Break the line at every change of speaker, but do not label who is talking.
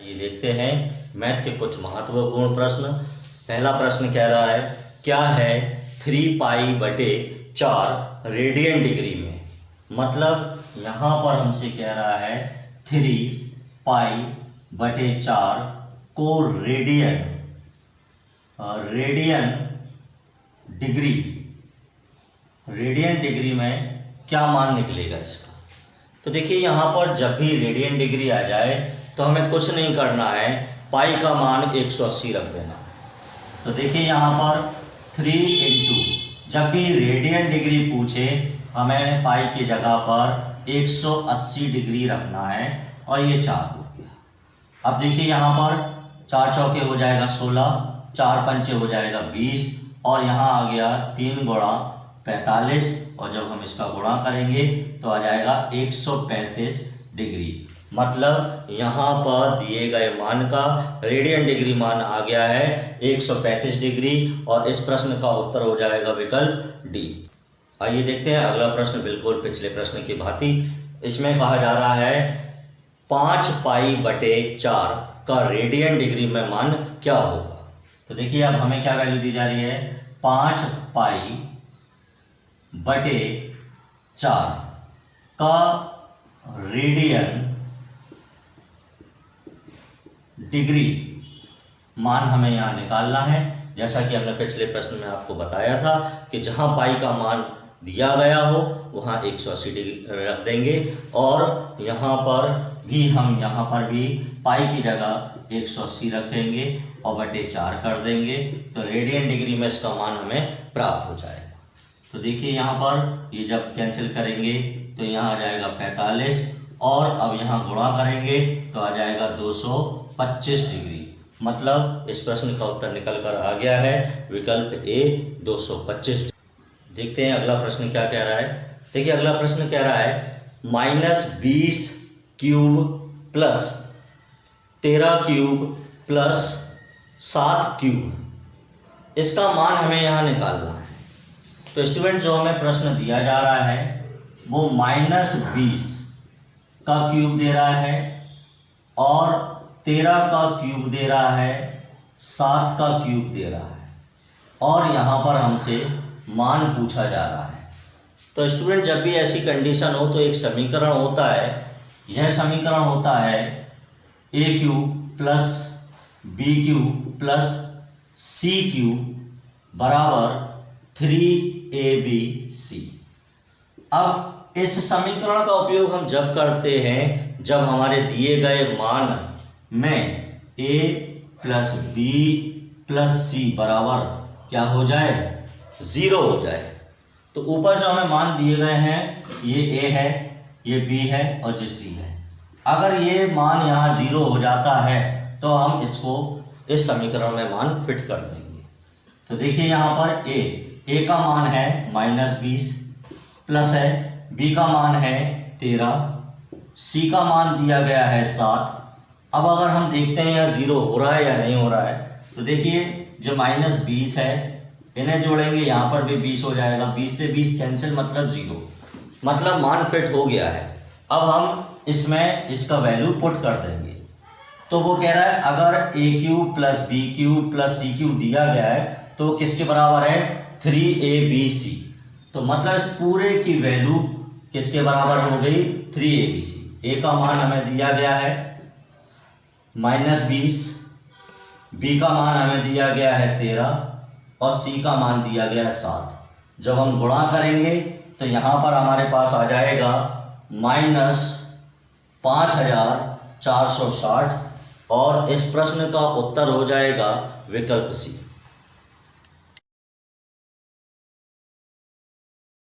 ये देखते हैं मैथ के कुछ महत्वपूर्ण प्रश्न। पहला प्रश्न कह रहा है क्या है 3π/4 रेडियन डिग्री में। मतलब यहाँ पर हमसे कह रहा है 3π/4 को रेडियन डिग्री में क्या मान निकलेगा इसका। तो देखिए यहाँ पर जब भी रेडियन डिग्री आ जाए तो हमें कुछ नहीं करना है, पाई का मान 180 रख देना। तो देखिए यहाँ पर 3 इंटू, जब भी रेडियन डिग्री पूछे हमें पाई की जगह पर 180 डिग्री रखना है और ये 4 हो गया। अब देखिए यहाँ पर 4 चौके हो जाएगा 16, 4 पंचे हो जाएगा 20 और यहाँ आ गया 3 गुणा 45 और जब हम इसका गुणा करेंगे तो आ जाएगा 135 डिग्री। मतलब यहाँ पर दिए गए मान का रेडियन डिग्री मान आ गया है 135 डिग्री और इस प्रश्न का उत्तर हो जाएगा विकल्प डी। आइए देखते हैं अगला प्रश्न, बिल्कुल पिछले प्रश्न की भांति। इसमें कहा जा रहा है 5π/4 का रेडियन डिग्री में मान क्या होगा। तो देखिए अब हमें क्या वैल्यू दी जा रही है, 5π/4 का रेडियन डिग्री मान हमें यहाँ निकालना है। जैसा कि हमने पिछले प्रश्न में आपको बताया था कि जहाँ पाई का मान दिया गया हो वहाँ 180 डिग्री रख देंगे और यहाँ पर भी पाई की जगह 180 रखेंगे और बटे 4 कर देंगे तो रेडियन डिग्री में इसका मान हमें प्राप्त हो जाएगा। तो देखिए यहाँ पर ये जब कैंसिल करेंगे तो यहाँ आ जाएगा 45 और अब यहाँ गुणा करेंगे तो आ जाएगा 225 डिग्री। मतलब इस प्रश्न का उत्तर निकल कर आ गया है विकल्प ए 225। देखते हैं अगला प्रश्न क्या कह रहा है। देखिए अगला प्रश्न कह रहा है -20 cube plus 13 cube plus 7 cube, इसका मान हमें यहाँ निकालना है। तो स्टूडेंट जो हमें प्रश्न दिया जा रहा है वो -20 का क्यूब दे रहा है और 13 का क्यूब दे रहा है, 7 का क्यूब दे रहा है और यहाँ पर हमसे मान पूछा जा रहा है। तो स्टूडेंट जब भी ऐसी कंडीशन हो तो एक समीकरण होता है, यह समीकरण होता है a cube plus b cube plus c cube बराबर 3abc। अब इस समीकरण का उपयोग हम जब करते हैं जब हमारे दिए गए मान में a plus b plus c बराबर क्या हो जाए, 0 हो जाए। तो ऊपर जो हमें मान दिए गए हैं ये a है, ये b है और ये c है। अगर ये मान यहाँ 0 हो जाता है तो हम इसको इस समीकरण में मान फिट कर देंगे। तो देखिए यहाँ पर a का मान है -20 प्लस है b का मान है 13, c का मान दिया गया है 7। अब अगर हम देखते हैं यहाँ 0 हो रहा है या नहीं हो रहा है तो देखिए जो -20 है इन्हें जोड़ेंगे यहाँ पर भी 20 हो जाएगा, 20 से 20 कैंसिल मतलब 0, मतलब मान फिट हो गया है। अब हम इसमें इसका वैल्यू पुट कर देंगे। तो वो कह रहा है अगर a cube plus b cube plus c cube दिया गया है तो किसके बराबर है, 3abc। तो मतलब इस पूरे की वैल्यू किसके बराबर हो गई, 3abc। a का मान हमें दिया गया है -20, b का मान हमें दिया गया है 13 और c का मान दिया गया है 7। जब हम गुणा करेंगे तो यहाँ पर हमारे पास आ जाएगा -5460 और इस प्रश्न का उत्तर हो जाएगा विकल्प सी।